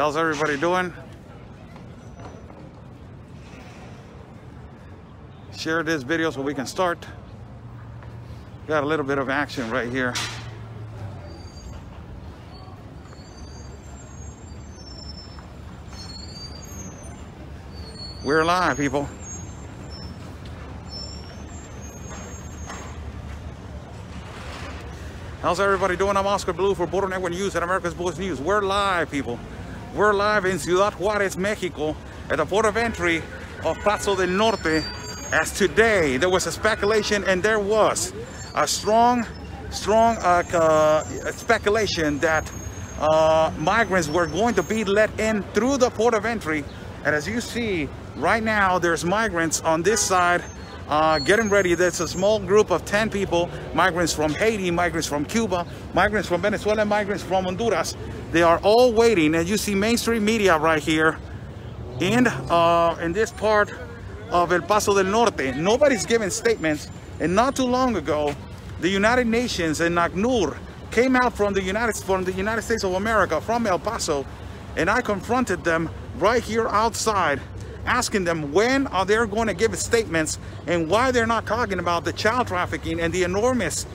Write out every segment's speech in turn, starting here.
How's everybody doing? Share this video so we can start. Got a little bit of action right here. We're live, people. How's everybody doing? I'm Oscar Blue for Border Network News and America's Voice News. We're live, people. We're live in Ciudad Juarez, Mexico, at the port of entry of Paso del Norte. As today, there was a speculation, and there was a strong speculation that migrants were going to be let in through the port of entry. And as you see right now, there's migrants on this side getting ready. There's a small group of 10 people, migrants from Haiti, migrants from Cuba, migrants from Venezuela, migrants from Honduras. They are all waiting, and you see mainstream media right here in this part of El Paso del Norte. Nobody's giving statements, and not too long ago, the United Nations and ACNUR came out from the United States of America, from El Paso, and I confronted them right here outside, asking them when are they going to give statements and why they're not talking about the child trafficking and the enormous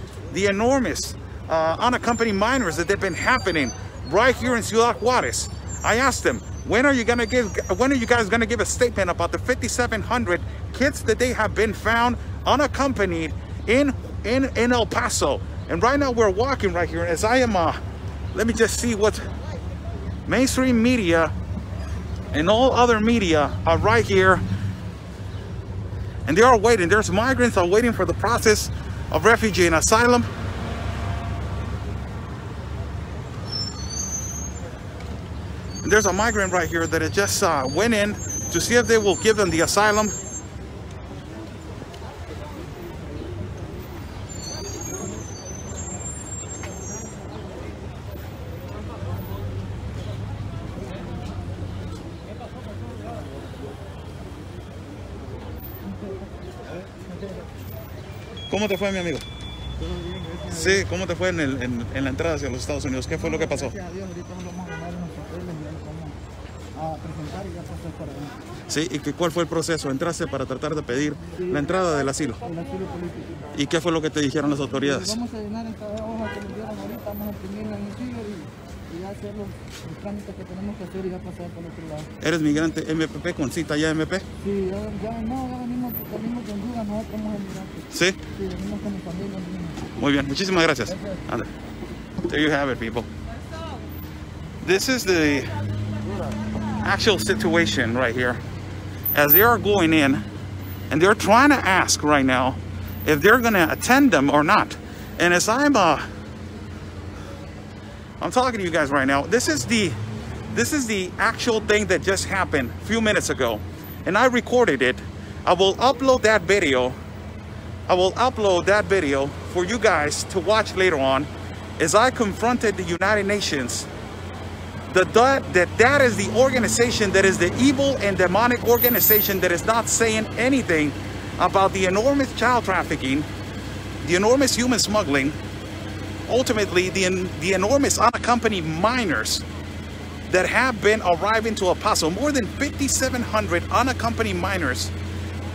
unaccompanied minors that have been happening right here in Ciudad Juarez. I asked them, when are you guys going to give a statement about the 5,700 kids that they have been found unaccompanied in El Paso? And right now we're walking right here, as I am let me just see what mainstream media and all other media are right here, and they are waiting. There's migrants are waiting for the process of refugee and asylum. And there's a migrant right here that just went in to see if they will give them the asylum. ¿Cómo te fue, mi amigo? Sí, ¿cómo te fue en la entrada hacia los Estados Unidos? ¿Qué fue lo que pasó? Sí, ¿y cuál fue el proceso? ¿Entraste para tratar de pedir la entrada del asilo? El asilo político. ¿Y qué fue lo que te dijeron las autoridades? Vamos a llenar esta hoja que nos dieron ahorita, vamos a imprimirla en el siglo y ya hacer los trámites que tenemos que hacer y ya pasar por el otro lado. ¿Eres migrante MPP con cita ya MP? Sí, ya venimos con Honduras, nosotros somos emigrantes. ¿Sí? Sí, venimos con mi familia. Muy bien, muchísimas gracias. Anda. There you have it, people. This is the actual situation right here, as they are going in and they're trying to ask right now if they're going to attend them or not. And as I'm talking to you guys right now, this is the actual thing that just happened a few minutes ago, and I recorded it. I will upload that video. For you guys to watch later on, as I confronted the United Nations that is the organization that is the evil and demonic organization that is not saying anything about the enormous child trafficking, the enormous human smuggling, ultimately the enormous unaccompanied minors that have been arriving to El Paso. More than 5,700 unaccompanied minors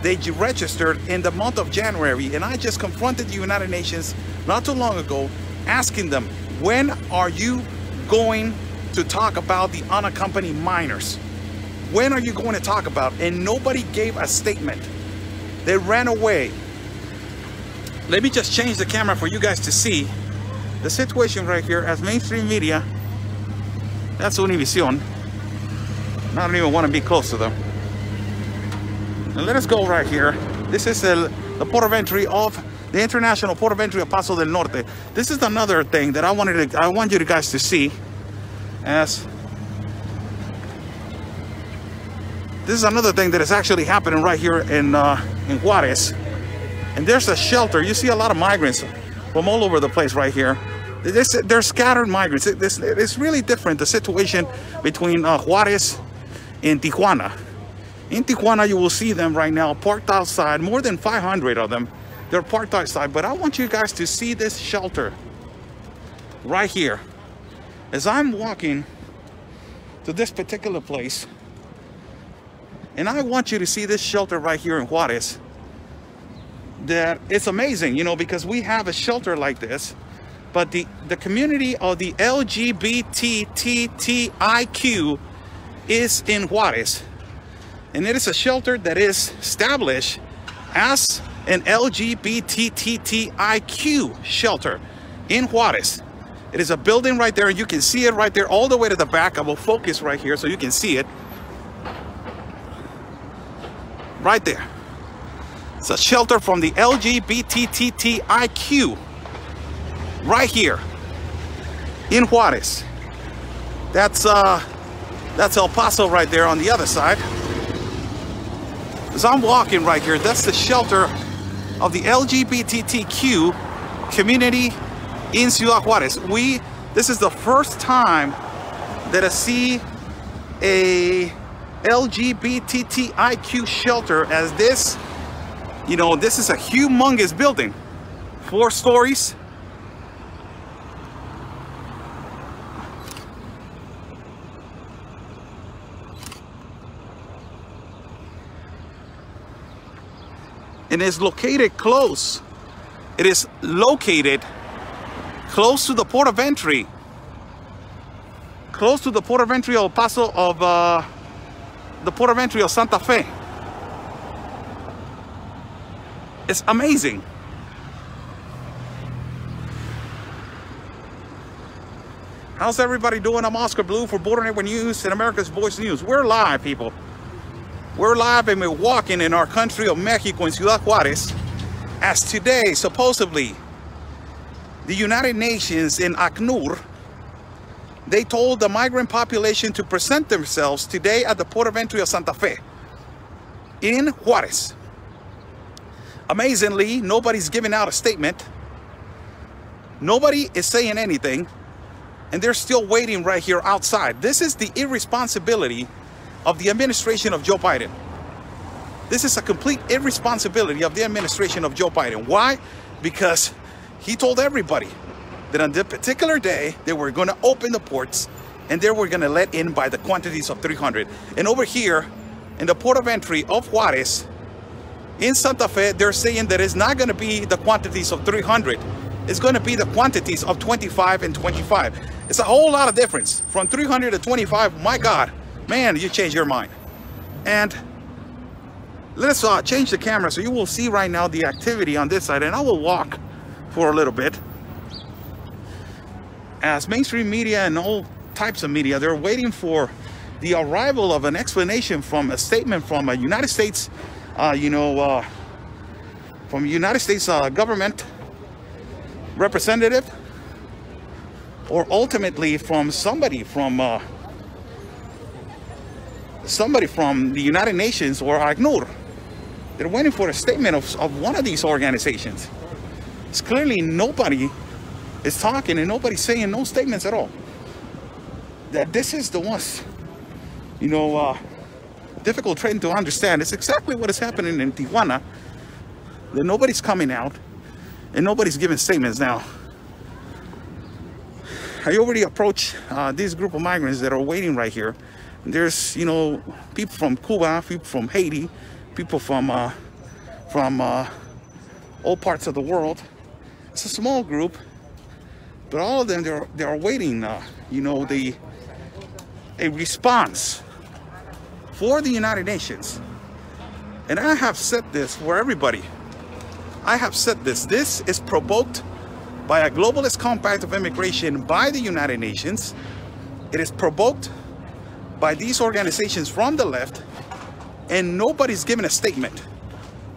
they registered in the month of January, and I just confronted the United Nations not too long ago, asking them, when are you going to talk about the unaccompanied minors? When are you going to talk about? And nobody gave a statement. They ran away. Let me just change the camera for you guys to see the situation right here as mainstream media. That's Univision. I don't even want to be close to them. And let us go right here. This is the port of entry of the international port of entry of Paso del Norte. This is another thing that I want you guys to see. As this is another thing that is actually happening right here in Juarez, and there's a shelter. You see a lot of migrants from all over the place right here. They're scattered migrants. It's really different, the situation between Juarez and Tijuana. In Tijuana, you will see them right now parked outside, more than 500 of them. They're parked outside, but I want you guys to see this shelter right here. As I'm walking to this particular place. And I want you to see this shelter right here in Juarez. That it's amazing, you know, because we have a shelter like this, but the community of the LGBTTIQ is in Juarez. And it is a shelter that is established as an LGBTTIQ shelter in Juarez. It is a building right there, and you can see it right there all the way to the back. I will focus right here so you can see it. Right there. It's a shelter from the LGBTTIQ right here in Juarez. That's El Paso right there on the other side. As I'm walking right here, that's the shelter of the LGBTQ community in Ciudad Juarez. This is the first time that I see a LGBTIQ shelter as this. You know, this is a humongous building, 4 stories. And it's located close. It is located close to the port of entry. Close to the port of entry of El Paso of the port of entry of Santa Fe. It's amazing. How's everybody doing? I'm Oscar Blue for Border Network News and America's Voice News. We're live, people. We're live and we're walking in our country of Mexico in Ciudad Juarez, as today, supposedly, the United Nations in ACNUR, they told the migrant population to present themselves today at the port of entry of Santa Fe in Juarez. Amazingly, nobody's giving out a statement. Nobody is saying anything, and they're still waiting right here outside. This is the irresponsibility of the administration of Joe Biden. This is a complete irresponsibility of the administration of Joe Biden. Why? Because he told everybody that on this particular day, they were going to open the ports and they were going to let in by the quantities of 300. And over here in the port of entry of Juarez, in Santa Fe, they're saying that it's not going to be the quantities of 300. It's going to be the quantities of 25 and 25. It's a whole lot of difference. From 300 to 25, my God, man, you change your mind. And let's change the camera so you will see right now the activity on this side. And I will walk for a little bit. As mainstream media and all types of media, they're waiting for the arrival of an explanation from a statement from a United States from United States government representative, or ultimately from somebody from the United Nations or ACNUR. They're waiting for a statement of one of these organizations. It's clearly nobody is talking and nobody's saying no statements at all. That this is the most, difficult trend to understand. It's exactly what is happening in Tijuana, that nobody's coming out and nobody's giving statements now. I already approached this group of migrants that are waiting right here. There's, people from Cuba, people from Haiti, people from all parts of the world. It's a small group, but all of them, they're waiting, a response for the United Nations. And I have said this for everybody. I have said this. This is provoked by a globalist compact of immigration by the United Nations. It is provoked by these organizations from the left, and nobody's giving a statement.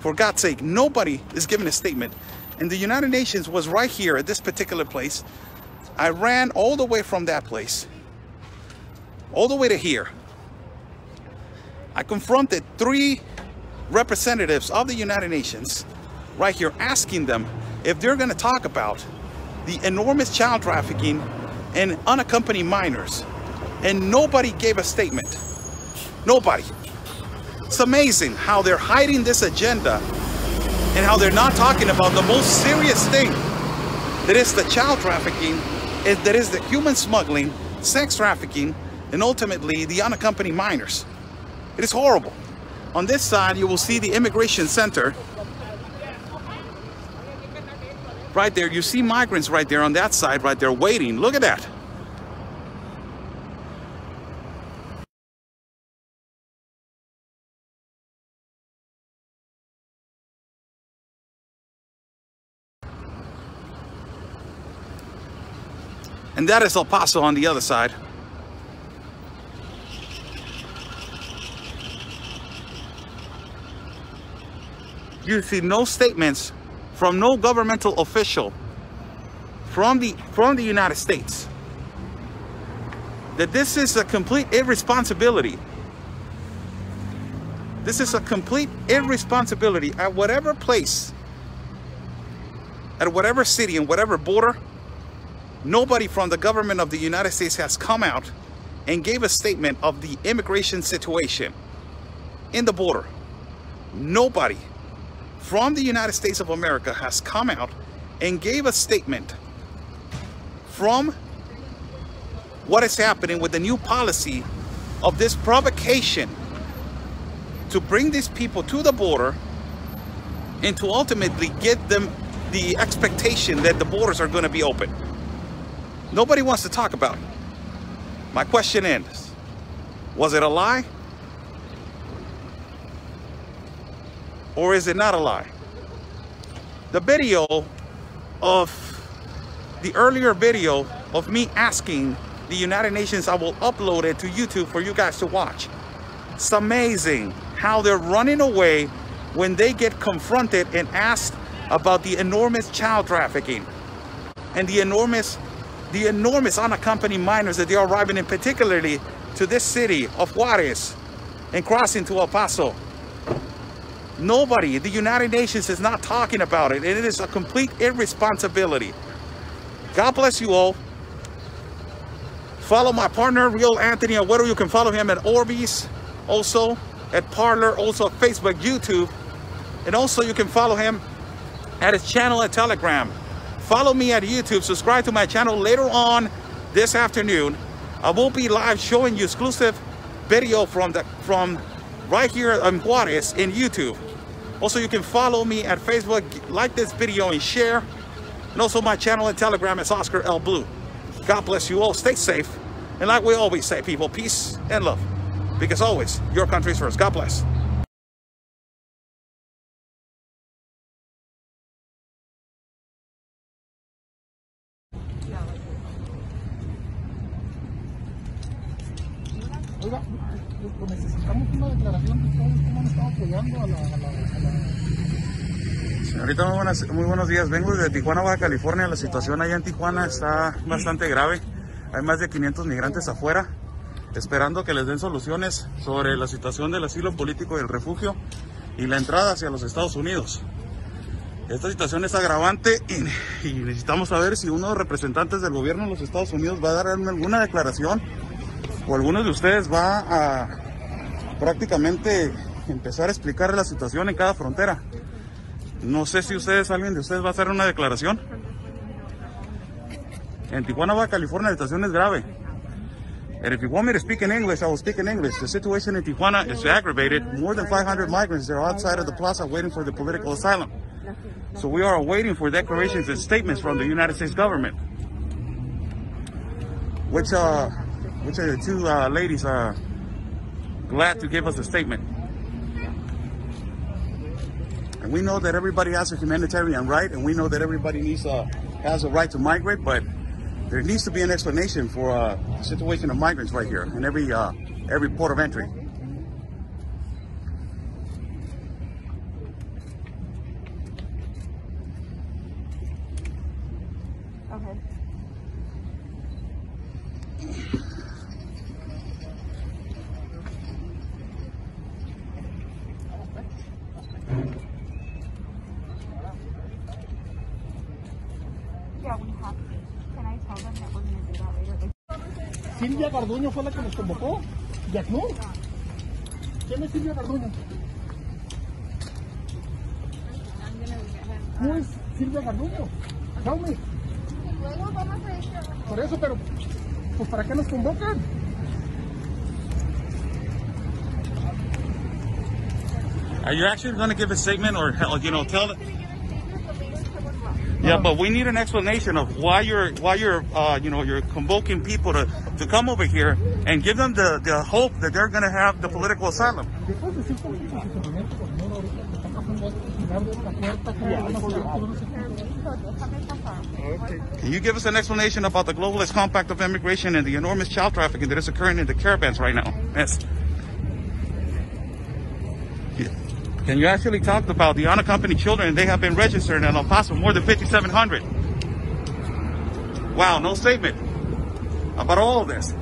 For God's sake, nobody is giving a statement. And the United Nations was right here at this particular place. I ran all the way from that place, all the way to here. I confronted 3 representatives of the United Nations right here, asking them if they're going to talk about the enormous child trafficking and unaccompanied minors. And nobody gave a statement. Nobody. It's amazing how they're hiding this agenda and how they're not talking about the most serious thing, that is the child trafficking, that is the human smuggling, sex trafficking, and ultimately the unaccompanied minors. It is horrible. On this side, you will see the immigration center. Right there, you see migrants right there on that side, right there waiting. Look at that. And that is El Paso on the other side. You see no statements from no governmental official from the United States that this is a complete irresponsibility. This is a complete irresponsibility at whatever place, at whatever city and whatever border. Nobody from the government of the United States has come out and gave a statement of the immigration situation in the border. Nobody from the United States of America has come out and gave a statement from what is happening with the new policy of this provocation to bring these people to the border and to ultimately get them the expectation that the borders are going to be open. Nobody wants to talk about it. My question is, was it a lie? Or is it not a lie? The video of the earlier video of me asking the United Nations, I will upload it to YouTube for you guys to watch. It's amazing how they're running away when they get confronted and asked about the enormous child trafficking and the enormous unaccompanied minors that they are arriving in, particularly to this city of Juarez and crossing to El Paso. Nobody, the United Nations is not talking about it, and it is a complete irresponsibility. God bless you all. Follow my partner, Real Anthony Agüero. You can follow him at Orbeez, also at Parler, also at Facebook, YouTube, and also you can follow him at his channel at Telegram. Follow me at YouTube. Subscribe to my channel. Later on this afternoon, I will be live showing you exclusive video from right here in Juarez in YouTube. Also, you can follow me at Facebook, like this video and share. And also my channel and Telegram is Oscar L. Blue. God bless you all. Stay safe. And like we always say, people, peace and love. Because always, your country is first. God bless. Oiga, necesitamos una declaración de todos cómo han estado apoyando a la... Señorita, muy buenos días. Vengo desde Tijuana, Baja California. La situación allá en Tijuana está bastante grave. Hay más de 500 migrantes afuera, esperando que les den soluciones sobre la situación del asilo político y el refugio y la entrada hacia los Estados Unidos. Esta situación es agravante y necesitamos saber si uno de los representantes del gobierno de los Estados Unidos va a dar alguna declaración, o alguno de ustedes va a prácticamente empezar a explicar la situación en cada frontera. No sé si alguien de ustedes va a hacer una declaración. En Tijuana, Baja California, la situación es grave. And if you want me to speak in English, I will speak in English. The situation in Tijuana is aggravated. More than 500 migrants are outside of the plaza waiting for the political asylum. So we are waiting for declarations and statements from the United States government. Which are the two ladies glad to give us a statement. And we know that everybody has a humanitarian right, and we know that everybody has a right to migrate, but there needs to be an explanation for the situation of migrants right here in every port of entry. Okay. Yeah, we have to. Can I tell them that we're going to do that later? Silvia Garduño fue la que nos convocó. ¿Yacnur? ¿Quién es Silvia Garduño? ¿Cómo es Silvia Garduño? Tell me. Luego vamos a ir. Por eso, pero pues ¿para qué nos convocan? Are you actually going to give a statement or, you know, tell it? I'm gonna give a statement, but later someone will. Yeah, but we need an explanation of why you're you know, you're convoking people to come over here and give them the hope that they're going to have the political asylum. ¿Le puedes decir cuál es tu posicionamiento, por favor, ahorita que está pasando esto? Si le abres la puerta, que le van a hacer todo ese tipo de cosas. Permiso, déjame pasar. Can you give us an explanation about the globalist compact of immigration and the enormous child trafficking that is occurring in the caravans right now? Yes. Can you actually talk about the unaccompanied children? They have been registered in El Paso, more than 5,700. Wow, no statement about all of this.